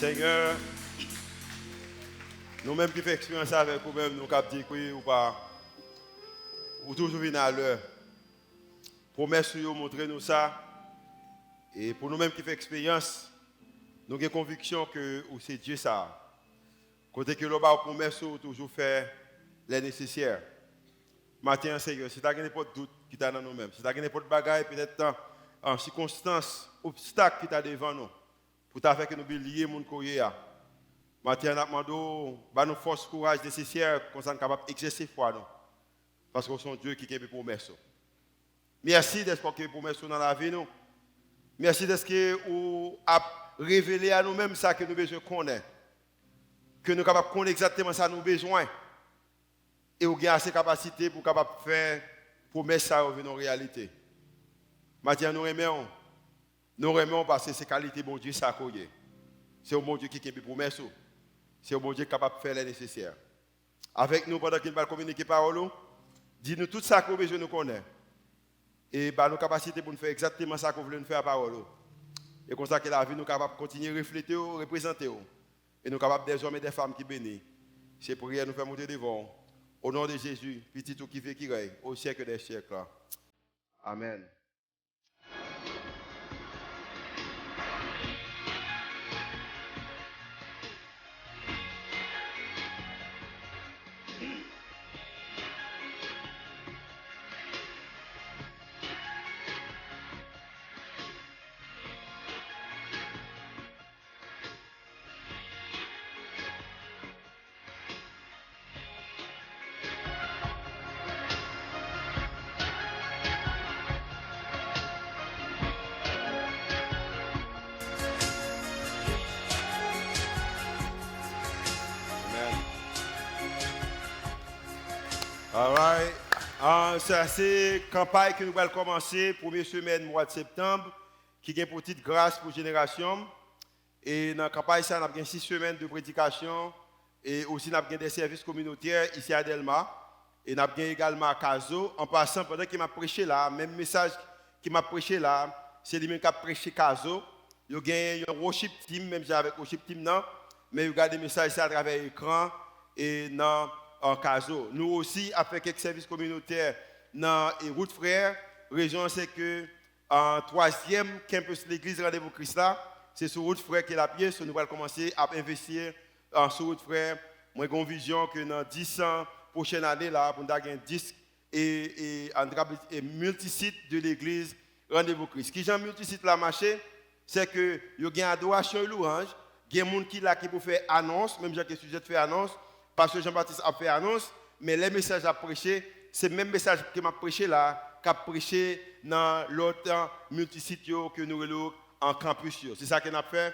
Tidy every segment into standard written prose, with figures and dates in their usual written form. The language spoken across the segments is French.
Seigneur, nous-mêmes qui faisons expérience avec vous-même, nous avons dit que ou pas, ou toujours venir à l'heure. Promesse nous montrer nous ça. Et pour nous-mêmes qui faisons expérience, nous avons conviction que c'est Dieu ça. Côté que l'on va promesse toujours faire les nécessaires. Matin, Seigneur, si tu as n'importe doute qui t'a dans nous-mêmes, si tu as n'importe bagaille, peut-être en circonstances, obstacles qui t'a devant nous, pour faire que nous lier mon courrier. Matin, nous demandons nous force, courage nécessaire pour qu'on soit capable d'exercer foi nous. Parce que c'est Dieu qui a des promesses. Merci d'être qui a des promesses dans la vie nous. Merci d'être que vous avez révélé à nous-mêmes ça que nous besoin connaître. Que nous sommes capables de connaître exactement ça que nous avons besoin. Et vous avez assez de capacité pour capable faire promesse ça revenir en réalité. Maintenant, nous remercions parce que c'est qualité bon Dieu ça qu'on c'est au bon Dieu qui a des promesses. C'est au bon Dieu capable de faire les nécessaires. Avec nous, pendant qu'il va communiquer parole, dis-nous tout ça que nous besoin nous connaître. Et bah, nos capacités pour nous faire exactement ça que vous voulez nous faire à parole. Et comme ça que la vie nous capable de continuer à refléter, représenter. Et nous capables des hommes et des femmes qui bénissent. C'est pour nous faire monter devant. Au nom de Jésus, petit tout qui fait qui règne, au siècle des siècles. Amen. All right. Ça, c'est une campagne que nous allons commencer, première semaine, mois de septembre, qui a une petite grâce pour génération. Et dans la campagne, ça, nous avons 6 semaines de prédication et aussi nous avons des services communautaires ici à Delma. Et nous avons également à Caso. En passant, pendant qu'il m'a prêché là, même message qu'il m'a prêché là, c'est lui-même qui a prêché Caso. Il y a un worship team, même avec worship team, non, mais il y a des messages à travers l'écran et dans en Caso. Nous aussi, après quelques services communautaires dans les routes frères, région c'est que en 3e campus de l'église Rendez-vous Christ là, c'est sur route frère qui est la pièce, nous allons commencer à investir sur route frère. Moi j'ai une vision que dans 10 ans prochaine année là, pour nous avoir 10 et multisite de l'église Rendez-vous Christ. Ce qui est multisite là marché, c'est que il y a une adoration et louange, il y a des gens qui là qui pour faire annonce, même j'ai que sujet de faire annonce. Parce que Jean-Baptiste a fait annonce, mais les messages à prêcher, c'est le même message que m'a prêché là, qu'a prêché dans l'autre multisite que nous avons en campus. C'est ça qu'on a fait.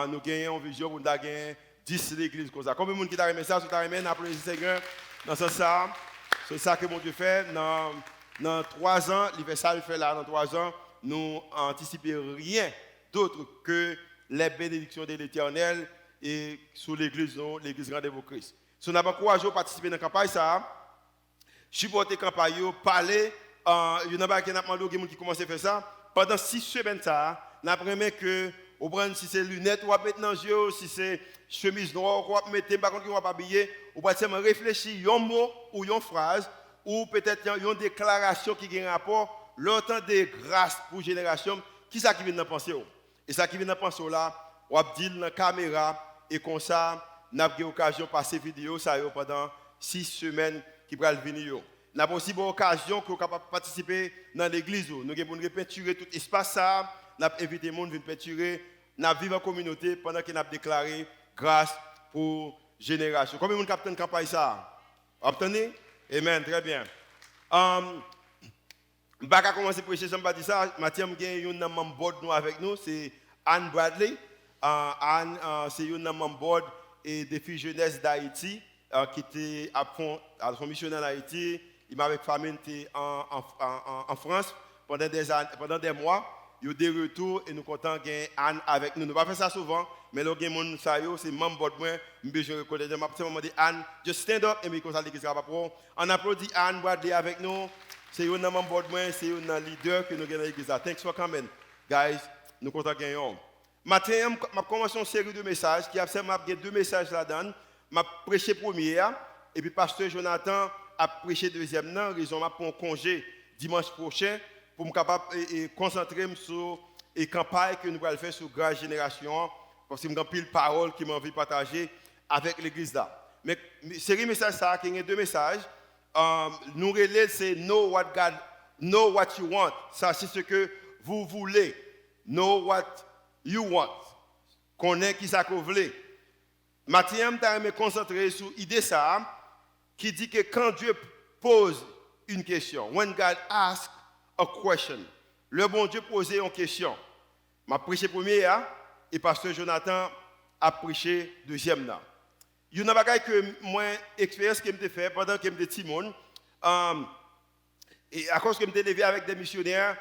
Nous gagnons une vision pour nous gagner 10 l'église comme ça. Combien de monde qui a remis ça, qui a remis, applaudissez Seigneur. Dans ce sens, c'est ça que mon Dieu fait. Dans 3 ans, l'universal fait là, dans 3 ans, nous n'anticipons rien d'autre que les bénédictions de l'Éternel et sur l'église, l'église Rendez-vous Christ. Si on a encouragé à participer dans la campagne, supporter la campagne, parler, il y en a qui demandé qui commencent à faire ça. Pendant 6 semaines, on a vraiment que, si c'est lunettes, ou mettre dans les yeux, si c'est chemise noire, ou mettre, par contre, on va pas habiller, ou pas seulement réfléchir un mot ou une phrase, ou peut-être une déclaration qui a un rapport, l'autant de grâce pour génération, qui ça qui vient de penser? Et ça qui vient de penser là, on va dire dans la caméra, et comme ça, nous avons eu l'occasion de passer vidéo ça pendant 6 semaines qui vont venir. Nous avons aussi l'occasion de participer dans l'église. Nous avons peinturer tout l'espace. Nous avons invité les gens à venir peinturer. Nous avons vécu en communauté pendant que nous avons déclaré grâce pour génération. Combien de gens captent une campagne ça? Obtenez? Amen, très bien. Je vais commencer à prêcher, je vais dire ça. Mathieu, il y a un membre avec nous, c'est Anne Bradley. Anne, c'est un membre et des filles jeunesse d'Haïti qui était à son missionnaire en Haïti. Il m'avait famille en France pendant des mois. Il y a des retours et nous sommes contents de Anne avec nous. Nous ne pouvons pas faire ça souvent, mais là, il y a des gens c'est membre de moi. Je reconnais. Je vais dire Anne, just stand up et me conseiller que ça va pas. On applaudit Anne Bradley avec nous. C'est un membre de moi, c'est un leader que nous avons dans l'église. Thanks for coming, guys. Nous sommes contents de gagner. Matin, je commence une série de messages qui a deux messages là-dedans. Je prêché premier et puis pasteur Jonathan a prêché deuxième. Non, raison pour un congé dimanche prochain pour me capable concentrer sur les campagnes que nous allons faire sur Grâce Génération parce que j'ai pile parole qui m'a envie de partager avec l'église là. Mais série de messages ça, il y a deux messages. Nous relais c'est know what God, know what you want. Ça c'est ce que vous voulez. Know what you want. Connais qui ça que vous voulez. Matin, je vais me concentrer sur l'idée ça qui dit que quand Dieu pose une question, when God asks a question, le bon Dieu posait une question. Je prêché premier et pasteur Jonathan a prêché deuxième là. Il y a une chose que moi expérience que j'ai fait pendant que j'étais petit monde et à cause que j'étais levé avec des missionnaires,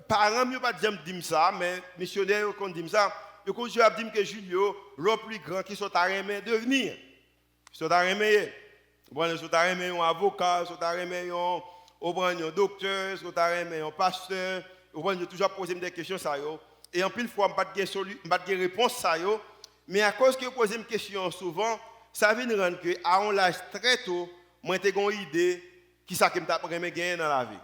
parents mieux pas dire ça mais missionnaires quand dit ça, je continue à dire que Julio le plus grand qui sont à remettre devenir. Ils sont à remettre bon, ils sont à remettre un avocat, ils sont à remettre un docteur, ils sont à remettre un pasteur, ils toujours poser des questions ça yo et en pile fois je pas de réponse ça yo mais à cause que je pose une question souvent ça vient rendre que à un âge très tôt, moi j'ai une idée qui ça que me gagner dans la vie.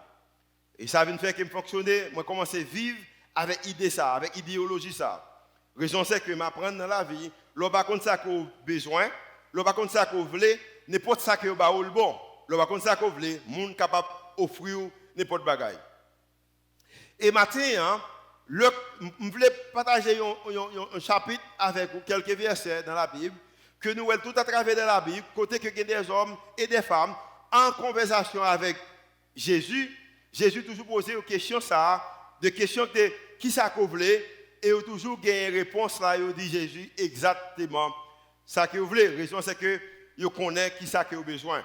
Et ça vient faire que me fonctionner, moi commencer à vivre avec idée ça, avec idéologie ça. Raison c'est que m'apprendre dans la vie, l'on pas contre ça qu'on besoin, l'on pas contre ça qu'on veut, n'importe ça que ba le bon. L'on pas contre ça qu'on veut, monde capable offrir n'importe bagaille. Et matin je voulais partager un chapitre avec vous, quelques versets dans la Bible que nous voyons tout à travers de la Bible, côté que des hommes et des femmes en conversation avec Jésus. Jésus toujours posé une question ça, de questions de qui ça qu'on voulait et il toujours gagné une réponse là, il dit Jésus exactement ça que vous voulez. La raison c'est que il connaît qui ça que vous besoin.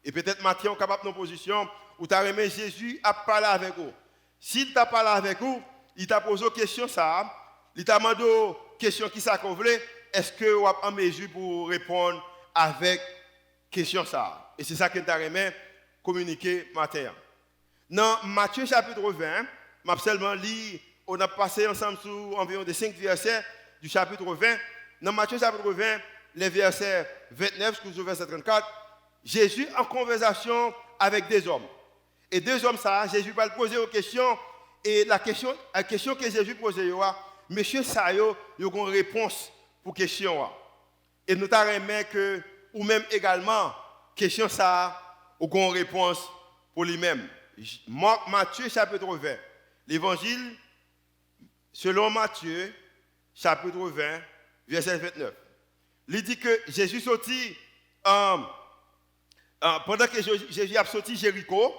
Et peut-être Matthieu capable de position où tu as remis Jésus à parler avec vous. S'il t'a parlé avec vous, il t'a posé une question ça, il t'a demandé une question qui ça qu'on voulait. Est-ce que vous êtes en mesure pour répondre avec question ça? Et c'est ça que tu as communiqué matin. Dans Matthieu chapitre 20, je seulement lu, on a passé ensemble sur environ 5 versets du chapitre 20. Dans Matthieu chapitre 20, les versets 29 jusqu'au verset 34, Jésus en conversation avec des hommes. Et deux hommes, ça, Jésus va poser une question. Et la question que Jésus posait, monsieur Sayo, il y a une réponse pour question. Et nous t'arrêtons que, ou même également, question ça, ou une réponse pour lui-même. Matthieu chapitre 20. L'évangile, selon Matthieu, chapitre 20, verset 29. Il dit que Jésus sortit, pendant que Jésus a sorti Jéricho,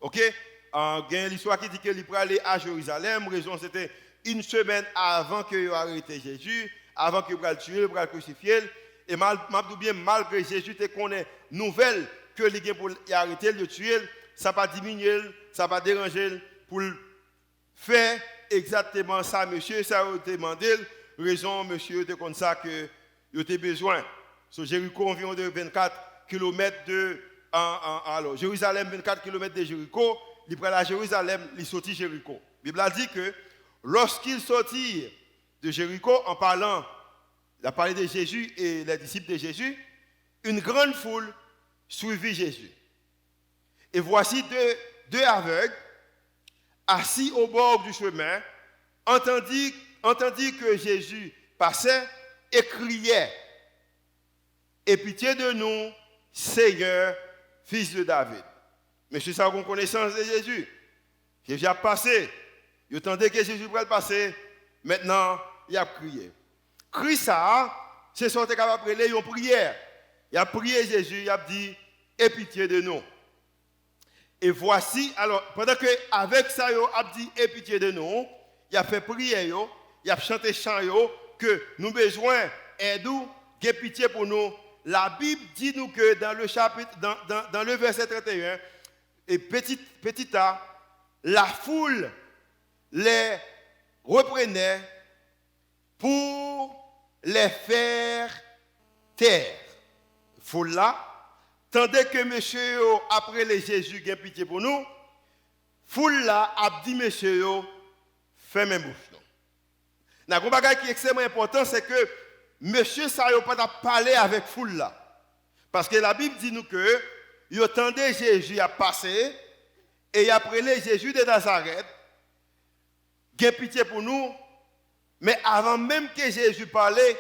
ok? Il y a l'histoire qui dit qu'il est aller à Jérusalem. Raison, c'était une semaine avant qu'il ait arrêté Jésus, avant qu'il ait tué, il ait crucifié. Et malgré Jésus te connaît nouvelle que les pour arrêter, le tuer, ça n'a pas diminué, ça n'a pas dérangé pour faire exactement ça, monsieur. Ça a demandé, raison, monsieur, de comme ça que il a besoin. Sur Jéricho, environ de 24 km de. Alors, Jérusalem, 24 km de Jéricho, il prend à Jérusalem, il sortit Jéricho. La Bible a dit que lorsqu'il sortit de Jéricho, en parlant, il a parlé de Jésus et les disciples de Jésus, une grande foule suivit Jésus. Et voici deux aveugles, assis au bord du chemin, entendit que Jésus passait et criait, « Aie pitié de nous, Seigneur, fils de David. » Monsieur, ça a une connaissance de Jésus. Jésus a passé. Il attendait que Jésus puisse passer. Maintenant, il a crié. Cri ça, c'est ce qu'on est capable de prier une prière. Il a prié Jésus, il a dit, aie pitié de nous. Et voici, alors, pendant qu'avec ça, il a dit, aie pitié de nous, il a fait prier, il a chanté chant, que nous avons besoin d'aide, aie pitié pour nous. La Bible dit nous que dans le chapitre, dans le verset 31, et petit a, la foule les reprenait pour les faire taire. Foule là, tandis que monsieur, après les Jésus, qui a pitié pour nous, foule là a dit monsieur, fermez bouche. Un bagage qui est extrêmement important, c'est que monsieur ça n'a pas parlé avec foule là. Parce que la Bible dit nous que il attendait Jésus à passer et il a pris Jésus de Nazareth. Il a pitié pour nous. Mais avant même que Jésus parlait,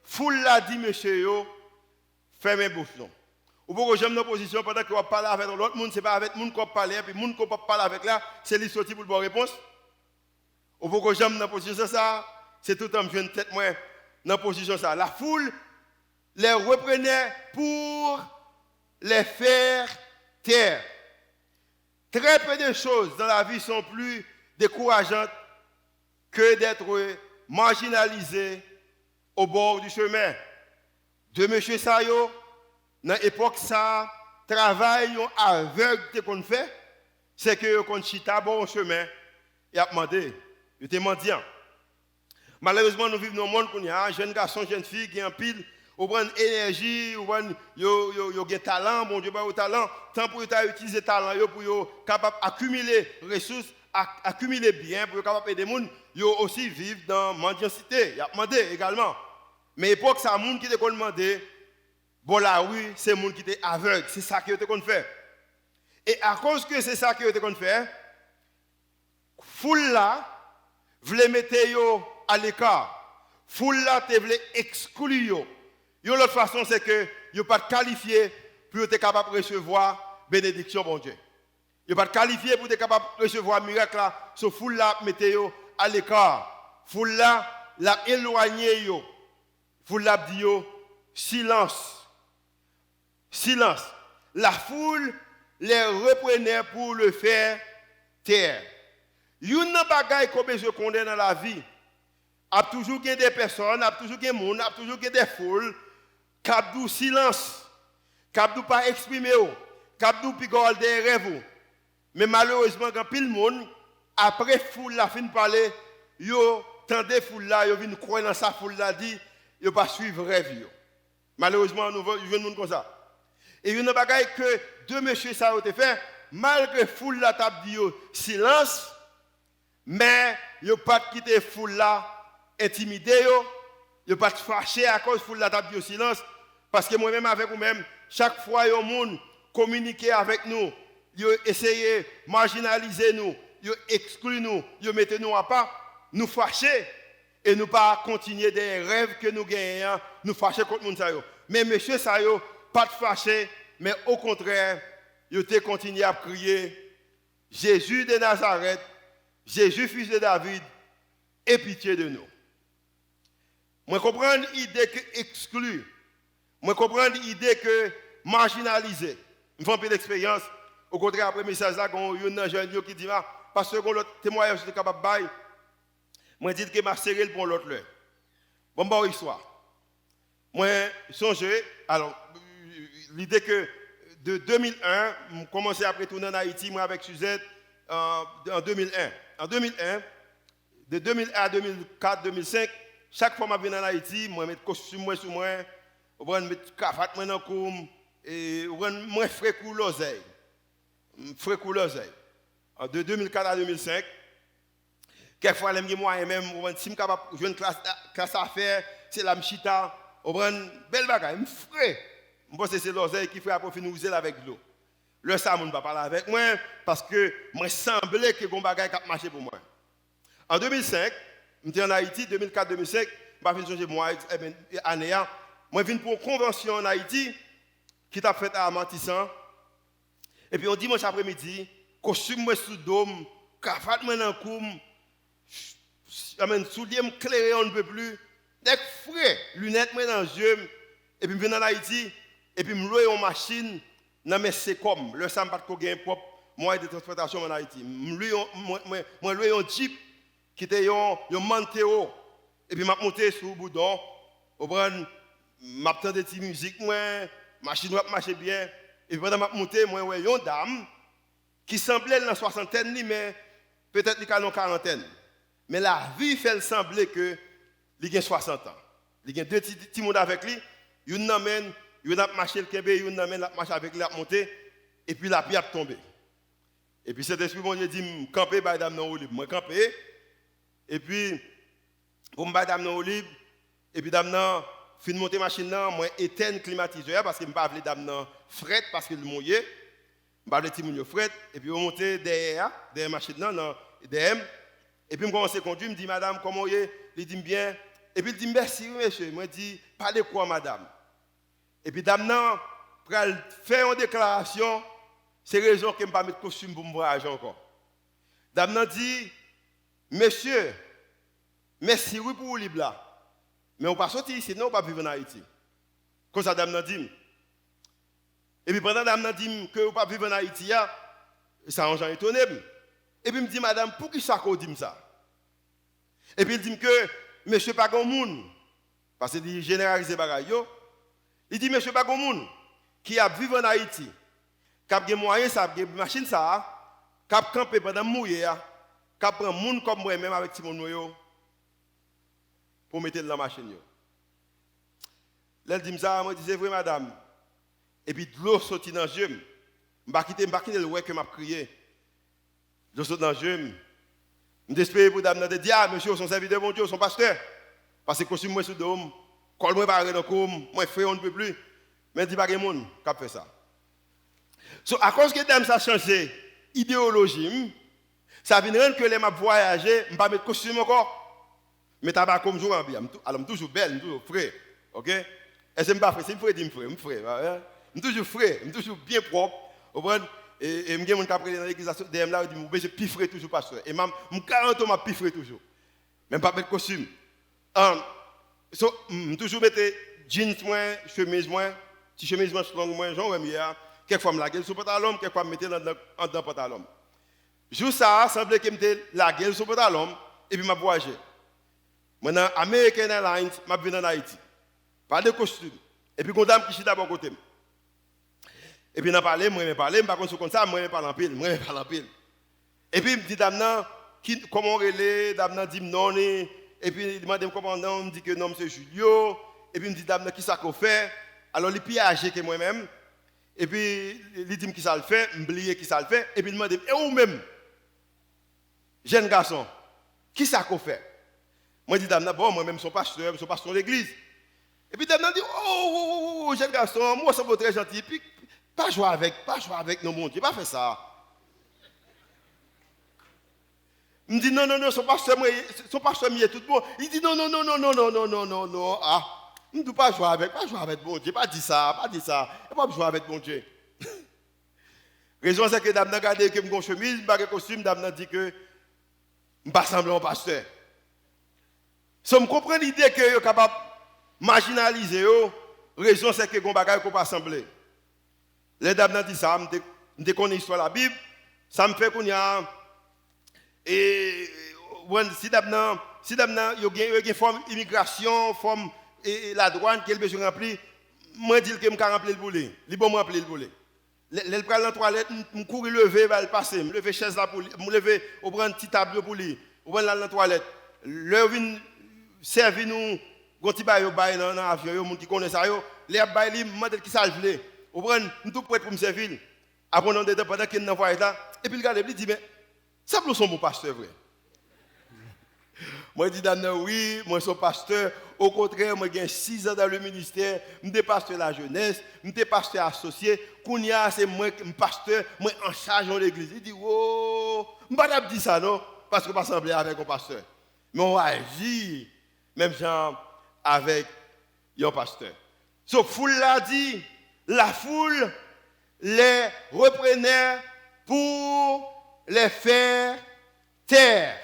foule l'a dit monsieur yo, fermez bouche non. Ou pourquoi j'aime nos positions pendant qu'on parle avec l'autre monde, c'est pas avec monde qu'on parle et puis monde qu'on parle avec là, c'est lui sorti pour le bonne réponse. Ou pourquoi j'aime nos positions ça, c'est tout un jeune tête moi dans position ça. La foule les reprenait pour les faire taire. Très peu de choses dans la vie sont plus décourageantes que d'être marginalisé au bord du chemin. De M. Sayo, dans l'époque, ça, travail aveugle qu'on fait, c'est que qu'on chita bon chemin et a demandé, il était mendiant. Malheureusement, nous vivons dans un monde où il y a un jeune garçon, jeune fille qui est en pile, ou prend énergie, ou prend talent, bon Dieu, au talent, tant pour utiliser talent pour capable accumuler ressources, accumuler bien pour capable aider les gens, yo aussi vivre dans mendiantité. Il a demandé également. Mais à l'époque, c'est un monde qui te demandé, bon là oui, c'est un monde qui était aveugle, c'est ça qui te fait. Et à cause que c'est ça qui te fait, foule là voulait mettre yo à l'écart. Foule là te voulait exclure yo. Yo l'autre façon c'est que yo pas qualifié pour être capable de recevoir bénédiction bon Dieu. Yo pas qualifié pour être capable de recevoir miracle là, ce foule là mettre yo à l'écart. Foule là l'a éloigné yo. Foule là dit yo silence. Silence. La foule les reprenait pour le faire taire. Une bagaille comme je connais dans la vie, a toujours des personnes, a toujours des monde, a toujours des foules, qui ont silence, qui n'ont pas exprimé, qui ont pigole des rêves. Mais malheureusement, quand pile monde, après foule la fin de parler, yo tendez foule là, yo vinn croire dans sa foule là dit, yo pas suivre rêve yo. Malheureusement, nous voyons monde comme ça. Et une bagaille que deux messieurs ça ont fait, malgré foule la table dit silence. Mais yo pas quitter foule là intimidé yo pas fâché à cause foule la table de silence parce que moi-même avec vous-même chaque fois yo monde communiquer avec nous yo essayer marginaliser nous yo exclure nous yo mettez nous à part nous fâcher et nous pas continuer des rêves que nous gagnons nous fâcher contre monde ça yo mais monsieur ça yo pas fâché mais au contraire yo te continuer à crier Jésus de Nazareth, Jésus, fils de David, aie pitié de nous. Moi, comprends l'idée que exclure. Moi, comprends l'idée que marginaliser. Je fais un peu d'expérience. Au contraire, après le message, il y a un jeune qui dit, parce que l'autre témoignage, je suis capable de bailler. Moi, je dis que je serré pour l'autre. Bon, histoire. Moi, songe, alors, l'idée que de 2001, je commençais à retourner en Haïti, moi, avec Suzette, en 2001. En 2001, de 2001 à 2004, 2005, chaque fois que je viens en Haïti, je mets costume sur moi, je mets cravate dans le cou, et je fais l'oseille. De 2004 à 2005, quelquefois, je moi-même, si je suis capable de jouer une classe à faire, c'est la mchita, je prends une belle bagaille, je fais. Je pense que c'est l'oseille qui fait après nous user avec l'eau. Le ça, je ne pas parler avec moi parce que moi semblait que mon bagage a marché pour moi. En 2005, j'étais en Haïti, 2004-2005, je suis venu moi année moi venu pour une convention en Haïti qui t'a fait à Amantissan. Et puis on dimanche après-midi, costume moi sous dôme, cravate moi dans cou, soulier me clairé on ne peut plus, des frais, lunettes moi dans les yeux et puis je viens en Haïti et puis me louer une machine. Non mais c'est comme le sam pas de gain propre moyen de transportation en Haïti. Moi loué un jeep qui était un Montero et puis m'a monté sur le boudon, au prendre m'a tendre des petites musiques moi, machine va marcher bien et pendant m'a monté moi ouais une dame qui semblait dans la soixantaine mais peut-être il a dans quarantaine. Mais la vie fait sembler que il a 60 ans. Il y a deux petits monde avec lui, une n'amène il a marché le Kembe, il a marché avec lui, il a monté, et puis la pierre a tombé. Et puis cet esprit, bon Dieu dit, camper, bah, dame, non, moi camper. Et puis, pour me battre au libre. Et puis, dame, fin monter machine, moi, éteindre climatiseur parce que je ne peux pas appeler dame fret parce que le mouillé. Je ne peux pas appeler petit fret. Et puis, je monter derrière la machine, derrière. Et puis, je commence à conduire. Je me dis, madame, comment vous êtes? Il dit bien. Et puis, il dit, merci, monsieur. Moi, je dis, parlez quoi, madame? Et puis, dame, pour faire une déclaration, c'est raison que je ne peux pas mettre costume pour me voyager encore. Dame dit, monsieur, merci oui pour vous libre là. Mais on ne peut pas sortir ici, non, on ne peut pas vivre en Haïti. Comme ça, dame dit. Et puis pendant que dame dit que on ne peut pas vivre en Haïti, ça a étonné. Et puis il me dit, madame, pour qui ça qu'on dit ça? Et puis il dit que monsieur pas grand monde, parce qu'il généralise les bagages. Il dit, monsieur pas grand monde qui a vécu en Haïti, qui a des moyens, qui a des machines, qui a campé pendant mouiller, qui a pris un monde comme moi-même avec Timon Noyo pour mettre dans la machine. Là, elle dit ça, moi, je dis, c'est vrai, madame. Et puis, de l'eau sortit dans le jeu. Je ne vais pas quitter le ouais que m'a crié. Je saute dans le jeu. Je m'espère pour dame de dire, ah, monsieur, son serviteur, mon Dieu, son pasteur. Parce que costume, moi, sous dôme, col, moi, pas dans le com, moi, frère, on ne peut plus. Mais dis pas que monde qui a fait ça. So, à cause que dame ça a changé idéologie, ça vient rendre que les m'a voyager, je ne vais pas mettre costume encore. Mais tabac comme jour en bien. Alors, je suis toujours belle, je suis toujours frais. OK? Et c'est pas frais, c'est frais, je suis frais. Je suis toujours frais, je suis toujours bien propre. Et je suis après dans l'église, je dis, je suis plus frais toujours, pasteur. Et même, je 40 ans, je suis plus frais toujours. Même pas mettre costume. Je toujours mettre jeans, chemise, si chemise longue, j'en ai quelquefois je la gueule sur le pantalon, quelquefois je mettais dans le pantalon. Jour ça, il semblait que je mettais la gueule sur le pantalon et puis je voyageais. Maintenant, American Airlines, je suis venu en Haïti. Pas de costume. Et puis, quand je suis d'abord côté. Et puis, je parle, je par contre, comme ça, je parle en pile. Et puis, je me dis, dame, comment on relève, dame, dit non. Et puis, il demande comment on me dit que non, c'est Julio. Et puis, il me dit, dame, qui ça qu'on fait? Alors, il est plus âgé que moi-même. Et puis, il dit qui ça le fait, je me qui ça le fait. Et puis, il me demande, et vous-même, jeune garçon, qui ça qu'on fait? Moi, je dis, dame, bon, moi-même, je suis pasteur de l'église. Et puis, dame dit, oh, jeune garçon, moi, ça va très gentil. Puis, pas jouer avec nos mondes, pas faire ça. Il me dit, non, son pasteur, il est tout bon. Il dit, non. Ah, je ne dois pas jouer avec bon Dieu, pas dit ça. Et pas jouer avec bon Dieu. Raison, c'est que dame n'a gardé que mon chemise, je costume, dame n'a dit que je ne pas sembler un pasteur. Si je comprends l'idée que je suis capable de marginaliser, raison c'est que je ne peux pas assembler. Les dames ont dit ça, je connais l'histoire de la Bible, ça me fait qu'on y a. Et si dame il y a une forme d'immigration, forme et la douane qui est besoin de remplir, moi je dis que je vais remplir le boulet. Il va me remplir le boulet. Le prend dans la toilette, je cours lever, va le passer, me lever chaise là pour lui, me lever, on prend un petit tableau pour lui, on prend dans la toilette. Le vin servi nous gon ti bail dans l'avion yo monde qui connaît ça yo les bail li mandel qui ça veut on prend tout prêt pour me servir après on de pendant qu'il dans voyage là et puis le gars il dit mais ça plus son bon pasteur vrai moi dit Dan oui moi suis pasteur au contraire moi j'ai 6 ans dans le ministère je suis pasteur de la jeunesse je suis pasteur associé kounya c'est moi pasteur moi en charge de l'église il dit oh je pas dire ça non parce que pas sembler avec un pasteur mais on agit même genre avec un pasteur. So, foule l'a dit, la foule les reprenait pour les faire taire.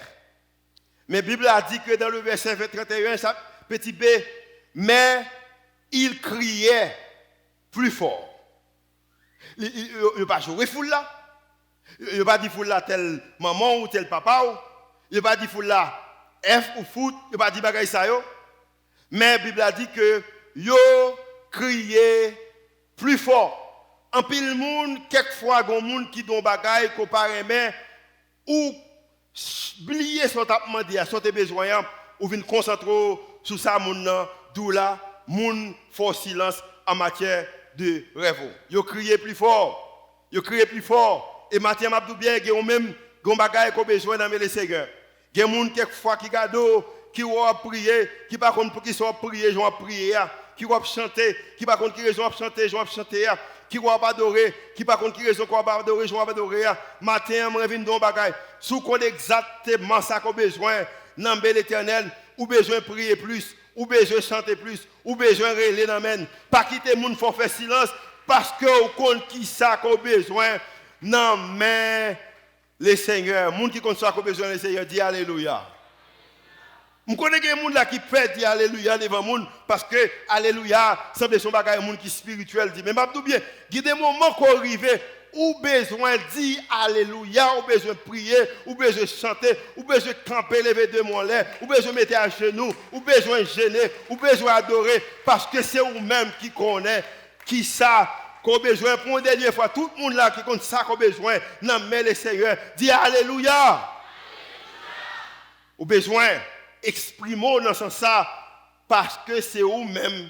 Mais la Bible a dit que dans le verset 31, ça, petit b, mais il criait plus fort. Il n'a pas joué foule là. Il n'a pas dit foule là tel maman ou tel papa. Il n'a pas dit foule là F ou foot. Il n'a pas dit bagaille ça yo. Mais la Bible a dit que yo criait plus fort. En pile monde, quelquefois, il y a des gens qui ont bagaille comparé mais ou oublier son tapement dia, son besoin ou vinn concentrer sur ça moun d'où là moun faut silence en matière de rêve. Yo crier plus fort. Et Mathieu m'a dit bien que même gon bagaille qu'on besoin dans les Seigneur. Il y a des gens quelquefois qui gado qui va prier, qui par contre qui sont prier, je vais prier, qui va chanter, qui par contre qui raison chanter, je vais chanter, qui va adorer, qui par contre qui raison va adorer, je vais adorer. Matin, je viens dans bagaille. Sous qu'on exactement ça qu'on a besoin, dans l'Éternel, ou besoin prier plus, ou besoin chanter plus, ou besoin relayer dans men. Pas quitter le monde faut faire silence parce que au compte qui ça qu'on a besoin, non mais les seigneurs, monde qui compte ça qu'on a besoin les seigneurs dit alléluia. Je connais des gens qui peuvent dire alléluia devant les gens parce que alléluia semble son bagage monde qui spirituel dit mais m'a tout bien, il y a des moments qu'on arrive ou besoin dire alléluia, ou besoin prier, ou besoin chanter, ou besoin camper lever de mon lait, ou besoin mettre à genoux, ou besoin gêner, ou besoin adorer parce que c'est vous-même qui connaît qui ça qu'on besoin pour une dernière fois tout le monde là qui compte ça qu'on besoin non mais le Seigneur dit alléluia. Ou besoin exprimons dans ce sens ça parce que c'est vous-même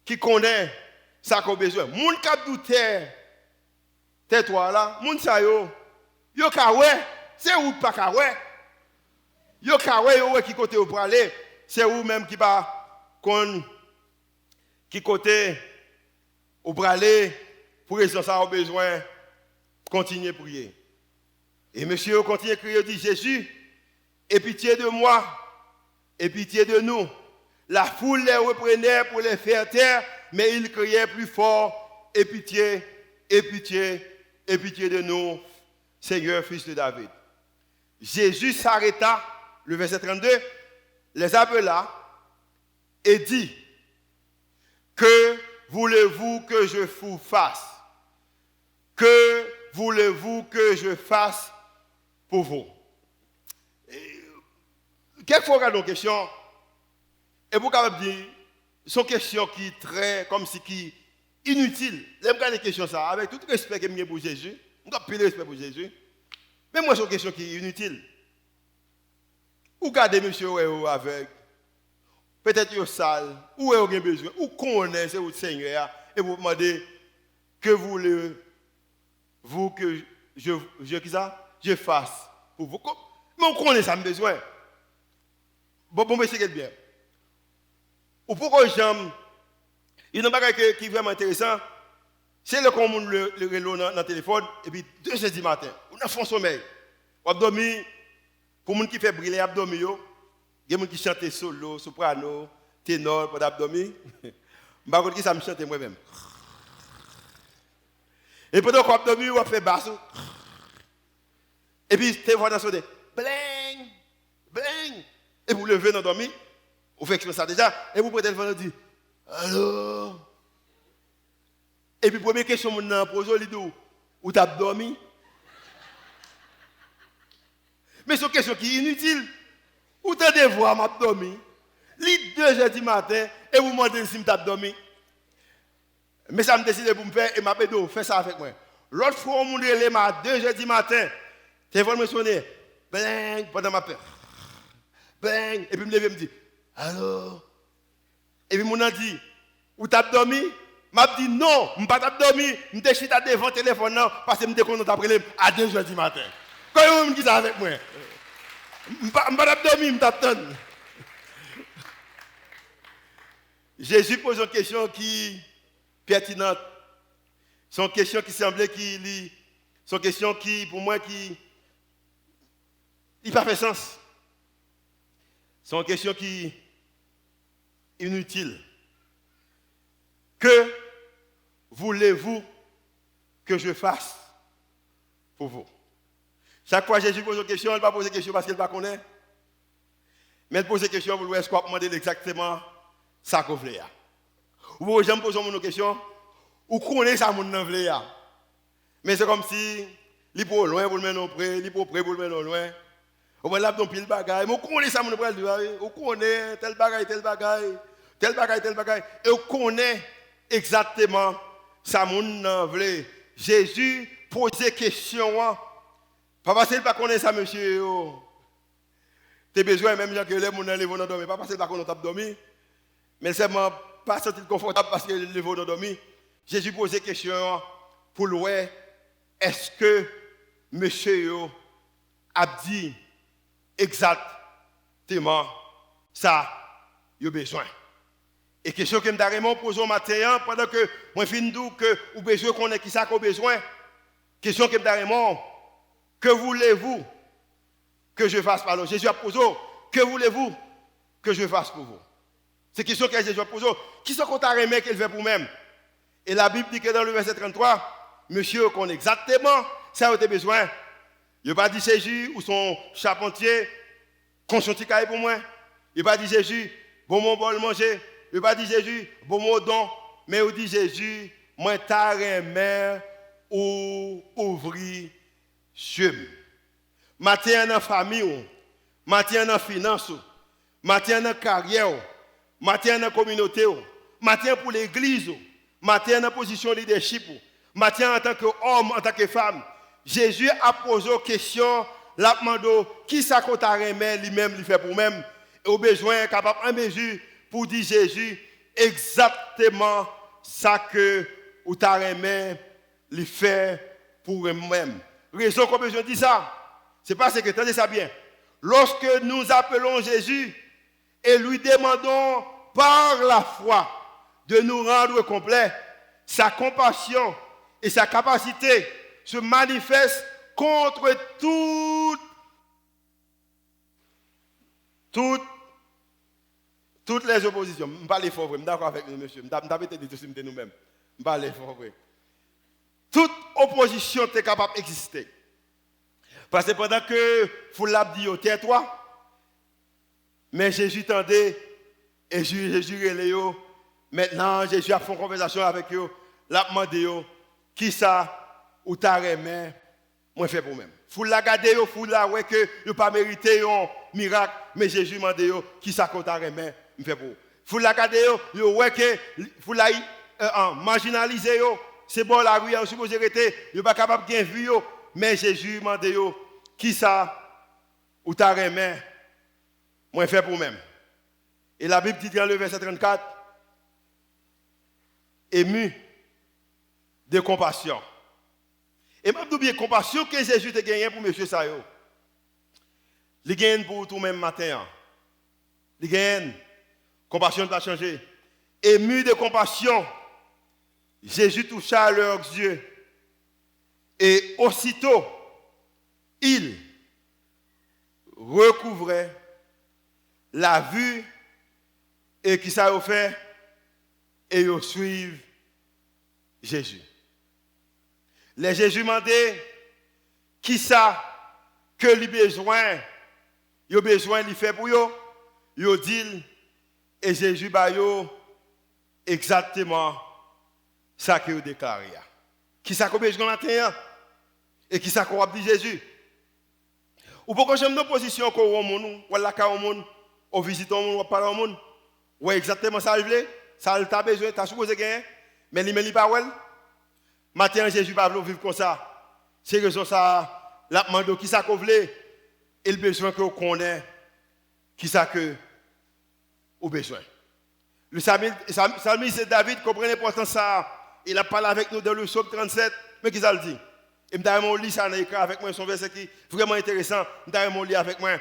qui connaît ça qu'on besoin. Moun qui douter tais-toi là, moun sa yo ka ouais, c'est ou pas ka ouais. Yo ka ouais yo qui côté ou pour aller, c'est vous-même qui pas kon qui côté ou pour aller pour raison ça a besoin continuer à prier. Et monsieur continue à crier dit Jésus, aie pitié de moi. Et pitié de nous. La foule les reprenait pour les faire taire, mais ils criaient plus fort, et pitié, et pitié, et pitié de nous, Seigneur, fils de David. Jésus s'arrêta, le verset 32, les appela et dit, que voulez-vous que je vous fasse? Que voulez-vous que je fasse pour vous? Quelquefois, on regarde nos questions, et pour capable dire, sont questions qui très, comme si qui inutiles. J'aime regarder les questions ça, avec tout le respect que j'ai pour Jésus, on a plus de respect pour Jésus, mais moi, c'est une question qui est inutile. Ou regardez monsieur avec, peut-être il est sale, ou il a besoin, ou connaît, c'est votre Seigneur, et vous demandez, que voulez-vous que je fasse pour vous? Mais on connaît ça, besoin. Bon, mais c'est bien. Ou pourquoi j'aime, il y a un bagage qui est vraiment intéressant, c'est le commun le relais dans le téléphone, et puis 2 heures du matin, on a fait un sommeil. On a dormi, pour les gens qui font briller l'abdomen, il y a des gens qui chantent solo, soprano, ténor, pour l'abdomen. Je ne sais pas qui ça me chante moi-même. Et pendant qu'on a dormi, on a fait basse. Et puis, tu vois dans son nez, bling, bling. Et vous levez dans dormi, vous faites ça déjà, et vous prenez le téléphone et dites, allô? Et puis, première question, vous posez, vous dites, où tu as dormi? Mais c'est une question qui est inutile. Où tu as des voix, m'a dormi? Les 2 heures du matin, et vous me demandez si tu as dormi. Mais ça me décide pour me faire, et m'a dit, fais ça avec moi. L'autre fois, on m'a dit, à 2 heures du matin, le téléphone me sonne, bling, pendant ma peur. Bang! Et puis me lever me dit, allô? Et puis mon a dit, où t'as dormi? M'a dit non, je n'ai pas dormi, je suis chita devant le téléphone parce que je suis content après à 2 heures du matin. Quand vous me dites ça avec moi, je n'ai pas dormi, je t'attends. Jésus pose une question qui est pertinente. C'est une question qui semblait qui c'est une question qui, pour moi, qui n'a pas fait sens. C'est une question qui est inutile. Que voulez-vous que je fasse pour vous? Chaque fois que Jésus pose une question, il ne va pas poser une question parce qu'il ne va pas connaître. Mais il pose une question pour lui demander exactement ça qu'on veut. Ou j'aime poser une question, ou connaît ça mon nom veut. Mais c'est comme si il est pour loin pour le mettre près, il est pour près pour le mettre loin. On va l'appeler pile bagaille, mais on connaît ça mon nom veut. On connaît tel bagaille, tel bagaille, tel bagaille, tel bagaille, et on connaît exactement ça mon nom veut. Jésus posait question. Pas parce qu'il ne connaît pas ça, monsieur. Tu as besoin même gens que les gens ne vont dormir. Pas parce qu'il ne connaît pas dormir. Mais c'est pas sentir confortable parce que les vont dormir. Jésus posait question pour lui. Est-ce que monsieur a dit exactement ça, il a besoin. Et question que je pose au matin, pendant que moi finis que vous besoin qu'on ait qui ça qu'on besoin. Question que je que voulez-vous que je fasse par Jésus a posé, que voulez-vous que je fasse pour vous? C'est question que Jésus a posé. Qui sont qu'on t'a remis qu'il fait pour même? Et la Bible dit que dans le verset 33, monsieur connaît exactement ça où tu as besoin. Il n'a pas dit Jésus ou son charpentier, conscienti pour moi. Il n'a pas dit Jésus, bon mon bol manger. Il n'a pas dit Jésus, bon mon don. Mais il dit Jésus, moi t'as remis ou ouvrir yeux. Matin dans la famille, matin dans la finance, matin dans la carrière, matin dans la communauté, matin pour l'église, matin dans la position de leadership, matin en tant qu'homme, en tant que femme. Jésus a posé une question, l'a demandé qui ça qu'on t'a remis lui-même, lui fait pour même, et au besoin capable en mesure pour dire Jésus exactement ça que ou t'a remis lui fait pour même. Raison qu'on a besoin de dire ça. C'est parce que, tenez ça bien, lorsque nous appelons Jésus et lui demandons par la foi de nous rendre complets, sa compassion et sa capacité se manifestent contre toutes les oppositions. Je ne parle pas fort, je suis d'accord avec nous, monsieur. Je ne parle pas de nous-mêmes. Je parle fort. Toute opposition est capable d'exister. Parce que pendant que vous l'avez dit, tais-toi, mais Jésus tendait, et Jésus relève. Maintenant, Jésus a fait une conversation avec eux, l'a demandé, qui ça, ou t'as remis, moi je fais pour moi-même. Vous la gardez, vous la ouais que vous pas mérité un miracle, mais Jésus m'a dit, qui ça qu'on t'a remis, je fais pour vous. Vous la gardez, vous ouais que vous la marginalisé, c'est bon la rue, vous supposez arrêter, vous pas capable de gagner vie, mais Jésus m'a dit, qui ça, ou t'as remis, moi je fais pour moi-même. Et la Bible dit dans le verset 34, ému de compassion. Et même d'oublier compassion que Jésus a gagné pour M. Sayo. Il gagne pour tout même matin. Il gagne. Compassion ne va pas changer. Ému de compassion, Jésus toucha leurs yeux. Et aussitôt, il recouvrait la vue et qui ça a fait et ils suivent Jésus. Les Jésus demandé qui ça que lui besoin, il besoin de faire pour eux, il dit et Jésus ba yo exactement ça que il déclaré. Qui ça qu'on besoin matin et qui ça qu'on dit Jésus. Ou pourquoi j'aime nos positions qu'on au monde, ou la ka au monde, ou visite au monde, ou parler au monde. Ouais exactement ça veut. Ça t'a besoin, t'as supposé gagner, mais il pas well. Matin Jésus va vivre comme ça. C'est raison ça, la demande qui ça qu'on veut, et le besoin que on connaît, qui ça que au besoin. Le psalmiste David comprend l'importance de ça. Il a parlé avec nous dans le psaume 37, mais qui ça le dit? Et je lis ça avec moi, son verset qui est vraiment intéressant. Je lis avec moi.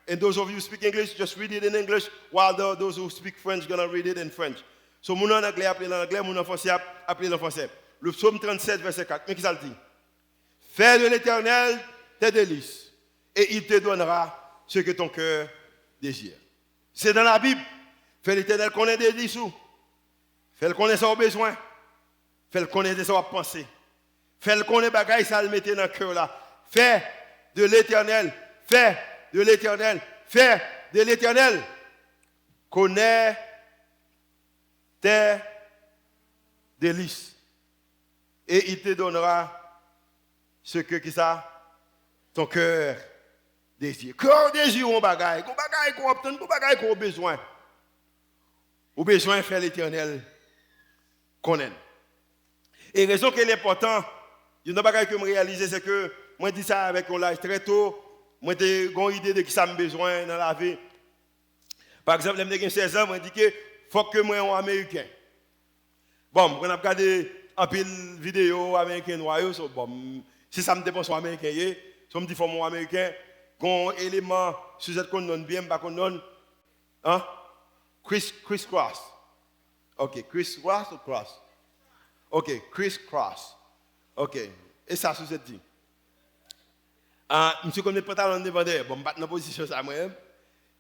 And those of you who speak English, just read it in English, while those who speak French are going to read it in French. So, mon en anglais appelé l'anglais, mon en français appelé en français. Le psaume 37, verset 4. Mais qui ça le dit? Fais de l'Éternel tes délices, et il te donnera ce que ton cœur désire. C'est dans la Bible. Fais l'Éternel connaître des délices. Fais le connaître son besoin. Fais le connaître son pensée. Fais le connaître bagaille, ça le mettre dans le cœur là. Fais de l'Éternel. Fais de l'Éternel. Fais de l'Éternel. Connais tes délices. Et il te donnera ce que qui ça? Ton cœur désire. Cœur désire on bagaille. Qu'on bagaille qu'on obtient, qu'on bagaille qu'on a besoin. Ou besoin de faire l'Éternel connaître. Et raison qu'il est important, il y a une bagaille que je réalise, c'est que moi dis ça avec un âge très tôt, moi j'ai une idée de qui ça me besoin dans la vie. Par exemple, j'ai 16 ans, moi dis que faut que moi sois américain. Bon, on a regardé un peu de vidéos américains noirs, bon, si ça me dépend sur américain, si on me dit faut moi américain, quand élément sujet qu'on donne bien, pas qu'on donne, Hein? Chris Cross. Ok, Chris Cross ou Cross? Ok, Chris Cross. Ok, et ça, c'est ce que dit. Monsieur connaît pas talent devant derrière. Bon, je dans la position ça moi-même.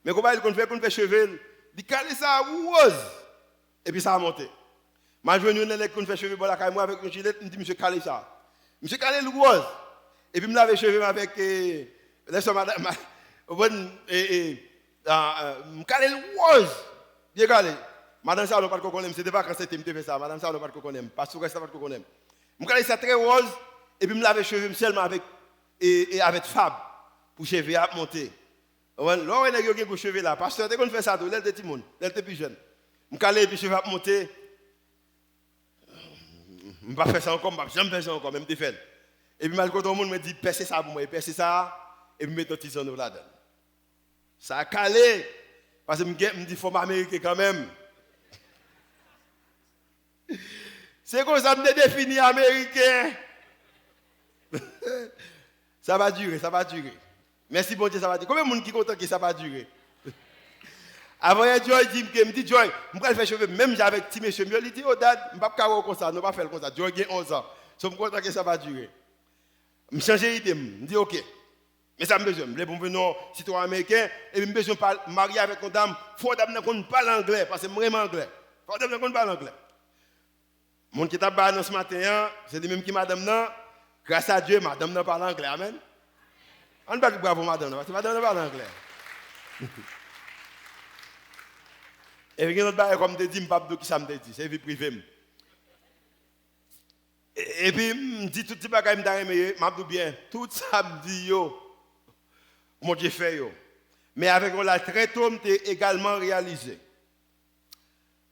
Mais comment il fait cheveux, il cale ça rose. Et puis ça a monté. Ma journée on est qu'on fait cheveux la caille moi avec une gilet, me dit monsieur cale ça. Monsieur cale le rose. Et puis me laver cheveux avec laisse madame bonne me cale le rose. Bien calé. Madame ça ne pas connaître, c'était pas quand c'était me fait ça. Madame ça ne pas connaître, pas sûr que ça pas connaître. Me cale ça très rose et puis me laver cheveux seulement avec et avec Fab pour cheveux à monter. Là on est gagné pour cheveux là, pasteur dès qu'on fait ça tout, là petit monde, là t'es plus jeune. Me caler puis cheveux à monter. Je ne vais pas faire ça encore, je ne vais jamais faire ça encore, même des fait. Et puis malgré tout le monde me dit percez ça pour moi, percez ça et me mettez un petit son là-dedans. Ça a calé parce que me dit qu'il faut m'américain quand même. C'est comme ça me définit américain. Ça va durer, ça va durer. Merci bon Dieu, ça va durer. Combien de monde qui est content que ça va durer? Avant, Joy dit, Joy, je vais faire cheveux, même avec petit monsieur, il dit, oh dad, je ne vais pas faire comme ça, je ne vais pas faire comme ça. Joy a 11 ans. Je suis content que ça va durer. Je change d'idée, je dis, ok. Mais ça me besoin, je veux venir citoyen américain, et je besoin de marier avec une dame, il faut qu'on parle anglais, parce que c'est vraiment anglais. Il faut qu'on parle anglais. Mon qui t'a parlé ce matin, c'est lui même qui madame non. Grâce à Dieu, madame ne parle anglais. Amen. On ne peut pas dire bravo madame, parce que madame ne parle anglais. Et puis, notre bail, comme je dis, je ne sais pas qui ça me dit, c'est vie privée. Et puis, je dis tout petit bagage, je dis bien, tout ça me dit, mon Dieu fait. Mais avec la très tôt, je également réalisé.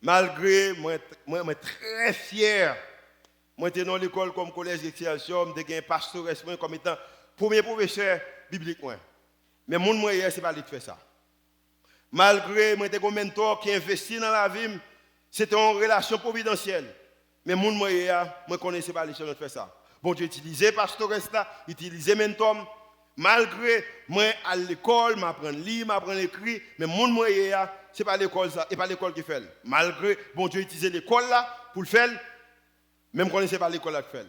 Malgré, moi, très fier, moi, j'étais dans l'école comme collège d'excellence, j'étais un pasteur comme étant premier professeur biblique. Mais mon moyen, ce n'est pas lui de faire ça. Malgré moi un mentor qui investit dans la vie, c'était en relation providentielle. Mais mon moyen, moi connaissais pas les choses de faire ça. Bon Dieu utilisait pasteur là, utilisait mentor. Malgré moi à l'école, m'apprendre à lire, m'apprendre à écrire, mais mon moyen, c'est pas l'école ça, et pas l'école qui fait. Malgré bon Dieu utilisait l'école là pour le faire, même connaissais pas l'école là qui fait.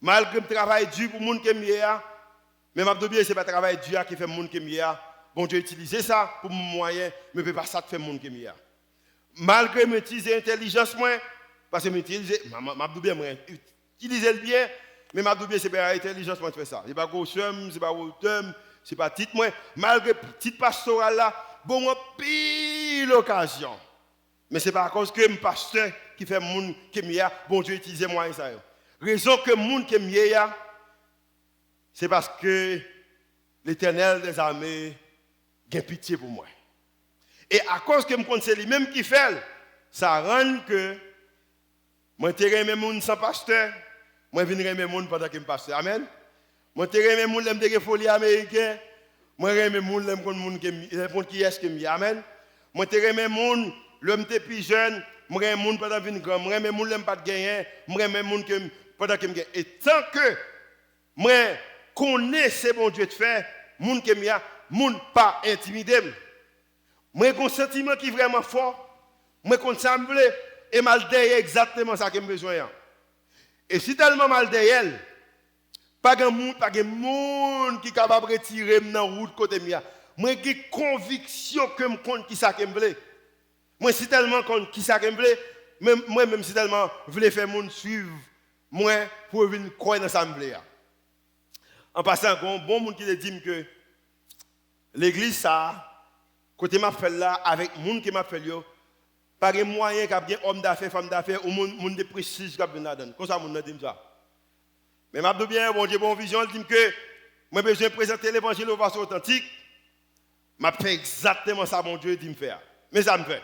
Malgré le travail dur pour monde qui est mais m'a bien c'est pas travail dur qui fait monde qui est. Bon Dieu utilisait ça pour mon moyen, mais ne peut pas ça faire monde qui est. Malgré m'utiliser l'intelligence moi parce que m'utiliser m'a bien moi utiliser le bien, mais m'a bien c'est pas l'intelligence moi faire ça. C'est pas gros somme, c'est pas hauteur, c'est pas titre moi malgré petite pastorale là, bon moi pile l'occasion. Mais c'est pas à cause que mon pasteur qui fait monde qui est, bon Dieu utiliser moi ça. Raison que monde qui est c'est parce que l'Éternel des armées a pitié pour moi. Et à cause que je compte c'est lui-même qui fait, ça rend que moi je mes gens sans pasteur, moi je viens mes gens pendant que je suis pasteur. Amen. Moi je mes gens qui ont folie américaine, moi je mes gens qui est-ce que je Amen. Moi je mes gens, l'homme est plus jeune, moi je mes gens pendant que je suis grand, moi je mes gens qui pas de gagner, moi je mes gens pendant que je gagne. Et tant que moi connais ce bon Dieu de faire, moun qui m'y a, moun pas intimidé. Moi j'ai un sentiment qui est vraiment fort, moi qu'on semble et mal derrière exactement ça que j'ai besoin. Et si tellement mal derrière, pas de monde qui est capable de retirer dans la route côté m'y a. Moi j'ai conviction que me compte qui ça que me moi si tellement compte qui ça que me moi même si tellement voulais faire monde suivre moi pour venir croire dans ça me en passant, il y a un bon monde qui dit que l'église, ça, côté m'a fait là, avec les gens qui m'a fait là, pas de moyen qu'il y ait homme d'affaires, femme d'affaires, ou monde de prestige qui viennent là-dedans. Comme ça, on dit ça. Mais je dis bien, bon Dieu, bon vision, il dit que moi, j'ai besoin de présenter l'évangile de façon authentique. Je fais exactement ça, bon Dieu, dit me faire. Mais ça me fait.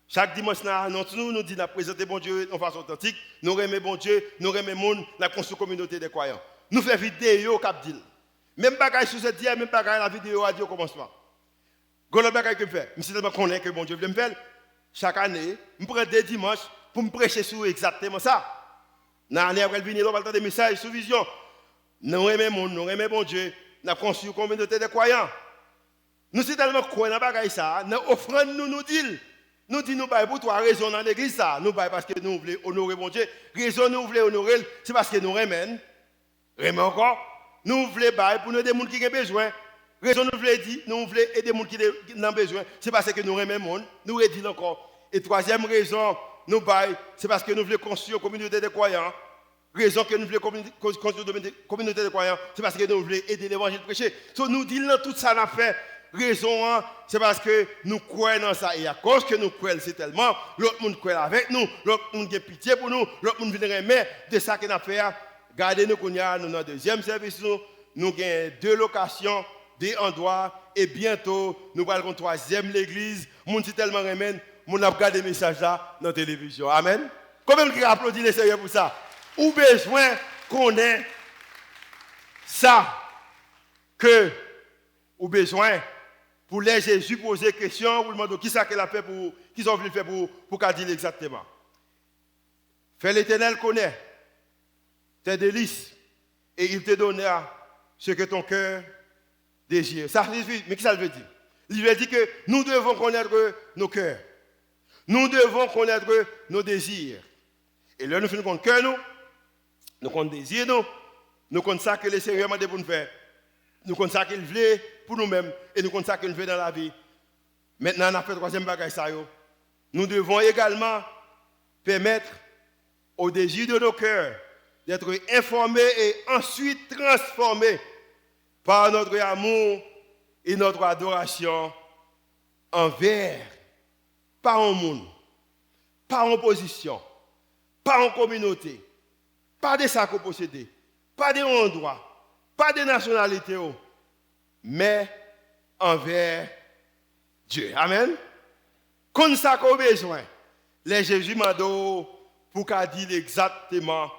Chaque dimanche, nous disons de présenter bon Dieu de façon authentique. Nous remettons bon Dieu, nous remettons le monde, la communauté des croyants. Nous faisons vidéo cap dit. Même bagage sur cette dia, même bagage la vidéo à dire au commencement. Golo bagage que fait, je tellement connais que bon Dieu veut me faire. Chaque année, je prends des dimanches pour me prêcher sur exactement ça. Dans l'année après venir, on va entendre des messages sur vision. Nous aimons bon Dieu, nous construisons une communauté de croyants. Nous sommes tellement croyants dans bagaille ça, dans offrande nous dit. Nous disons, nous pour trois raisons dans l'église ça. Nous parce que nous voulons honorer mon Dieu. Raison nous voulons honorer, c'est parce que nous remènent. Remènent encore. Nous voulons pour nous aider les gens qui ont besoin. Raison nous voulons dire, nous voulons aider les gens qui ont besoin. C'est parce que nous remènent le monde. Nous aidons encore. Et troisième raison, nous c'est parce que nous voulons construire une communauté de croyants. Raison que nous voulons construire une communauté de croyants, c'est parce que nous voulons aider l'évangile prêcher. Donc nous disons tout ça n'a fait. Raison, c'est parce que nous croyons dans ça. Et à cause que nous croyons, c'est tellement, l'autre monde croit avec nous, l'autre monde a pitié pour nous, l'autre monde vient aimer de ça qu'on a fait. Gardez-nous qu'on y a, nous dans le deuxième service, nous avons 2 locations, 2 endroits, et bientôt, nous allons troisième l'église. Nous sommes tellement remènes, nous avons gardé le message là dans la télévision. Amen. Combien de applaudit les Seigneur pour ça? Ou besoin qu'on ait ça, que, ou besoin, pour les Jésus poser question, vous demandez qui ça qu'elle a fait pour, qui sont venus faire pour qu'elle dise exactement. Fais l'Éternel connaît tes délices et il te donnera ce que ton cœur désire. Ça signifie, mais qui ça veut dire? Il veut dire que nous devons connaître nos cœurs. Nous devons connaître nos désirs. Et là, nous faisons connaître cœur, nous connaissons désir, nous connaissons ça que le Seigneur m'a dit pour nous faire. Nous connaissons ça qu'il voulait pour nous-mêmes et nous connaissons ça qu'il veut dans la vie. Maintenant, on a fait le troisième bagage. Nous devons également permettre au désir de nos cœurs d'être informés et ensuite transformés par notre amour et notre adoration envers, pas en monde, pas en position, pas en communauté, pas de ça qu'on possède, pas de endroit, pas de nationalité, mais envers Dieu. Amen. Comme ça qu'on a besoin, les Jésus m'a dit pour qu'à dire exactement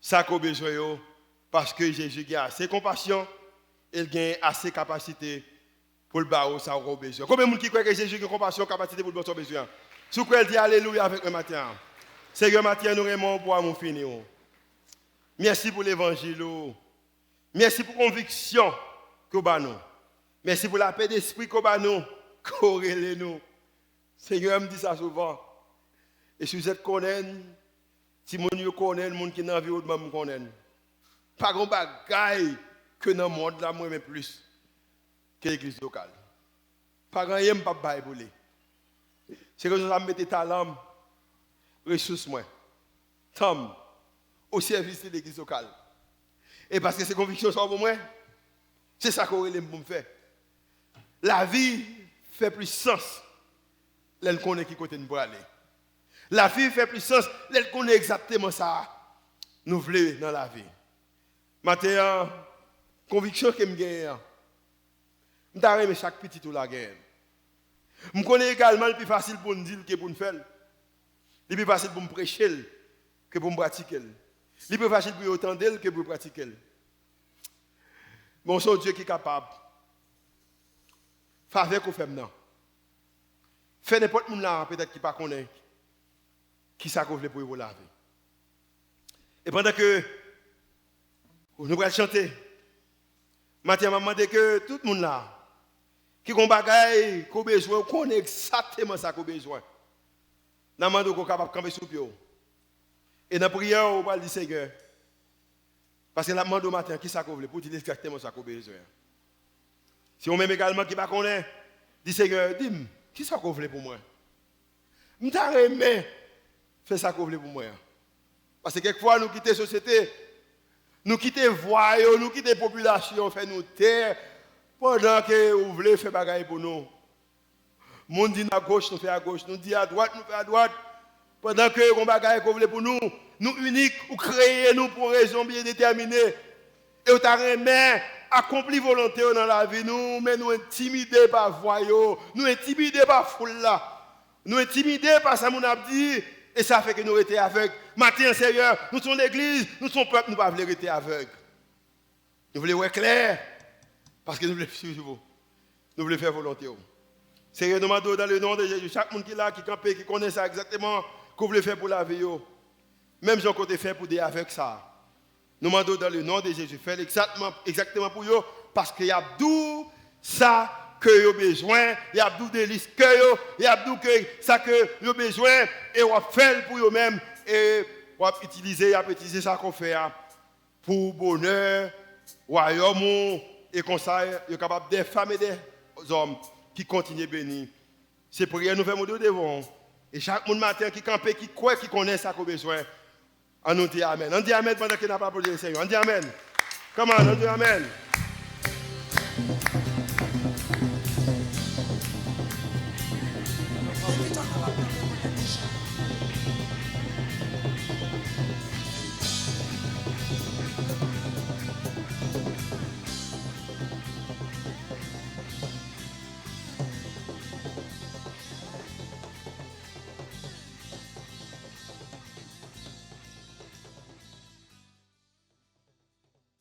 ça qu'on a besoin, parce que Jésus a assez de compassion, il a assez de capacité pour le barreau, ça qu'on a besoin. Combien de gens qui croient que Jésus a compassion, capacité pour le barreau, besoin? Si vous croyez dire Alléluia avec le matin, Seigneur, matin, nous aimons pour nous finir. Merci pour l'évangile. Merci pour la conviction que vous avez. Merci pour la paix d'esprit que vous avez. Corrélez-nous. Seigneur me dit ça souvent. Et si vous êtes connaissez, si vous connaissez, les gens qui sont dans la vie, vous connaissez. Pas de bagaille que dans le monde, là, moi, mais plus que l'église locale. Pas de rien, pas de pour lui. C'est que nous avons mis talent, ressources, moi, temps, au service de l'église locale. Et parce que ces convictions sont pour moi, c'est ça qu'on veut me faire. La vie fait plus sens, elle connaît qui côté nous pour aller. La vie fait plus sens, elle connaît exactement ça. Nous voulons dans la vie. Maintenant, conviction que je gagne, je vais chaque petit tout la guerre. Je connais également le plus facile pour nous dire que pour nous faire. Le plus facile pour me prêcher que pour me pratiquer. Le plus facile pour entendre que pour pratiquer. Bon, c'est Dieu qui est capable. Faveur qu'on fait maintenant. Fait n'importe qui là, peut-être qui ne connaît pas qui ça qu'on veut pour vous laver. Et pendant que nous allons chanter, Mathieu m'a demandé que tout le monde là, qui a des bagages qu'on a besoin, connaît exactement ça qu'on a besoin. Nous demandons qu'on est capable de camper sur le pied. Et dans la prière, on va dire Seigneur, parce que la demande au matin, qui ça qu'on veut pour dire exactement ça qu'on a besoin. Si on même également qui ne connaît pas, dit Seigneur, dis-moi, qui ça qu'on veut pour moi? Je t'aime, fais ça qu'on veut pour moi. Parce que quelquefois, nous quittons la société, nous quittons les voies, nous quittons la population, fait nous taire, pendant que vous voulez faire des choses pour nous. Le monde dit à gauche, nous fait à gauche, nous dit à droite, nous fait à droite. Pendant que vous avez des choses pour nous, nous uniques, ou créez nous pour raison bien déterminée. Et vous avez accompli volonté dans la vie, nous, mais nous intimidés par voyous, nous intimidés par foule là, nous intimidés par ça, mon dit, et ça fait que nous étions aveugles. Matin, Seigneur, nous sommes l'église, nous sommes peuple, nous ne pouvons pas rester aveugles. Nous voulons être clairs, parce que nous voulons suivre vous. Nous voulons faire volonté. Seigneur, nous demandons dans le nom de Jésus, chaque monde qui est là, qui campe, qui connaît ça exactement, que vous voulez faire pour la vie. Même si on compte faire pour des aveugles ça. Nous demandons dans le nom de Jésus, faire exactement pour eux, parce qu'il y a tout ça que vous avez besoin, il y a des listes que il y a que ça que vous avez besoin et vous faites pour vous-même et vous utiliser ça qu'on fait pour bonheur, royaume et comme ça, vous êtes capable des femmes et des hommes qui continuent à bénir. C'est pour rien nous faisons devant. Et chaque matin qui campe, qui croit, qui connaît ça qu'on a besoin, on nous dit Amen. On dit Amen pendant qu'il n'a pas posé le Seigneur. On dit Amen. Comment on dit Amen.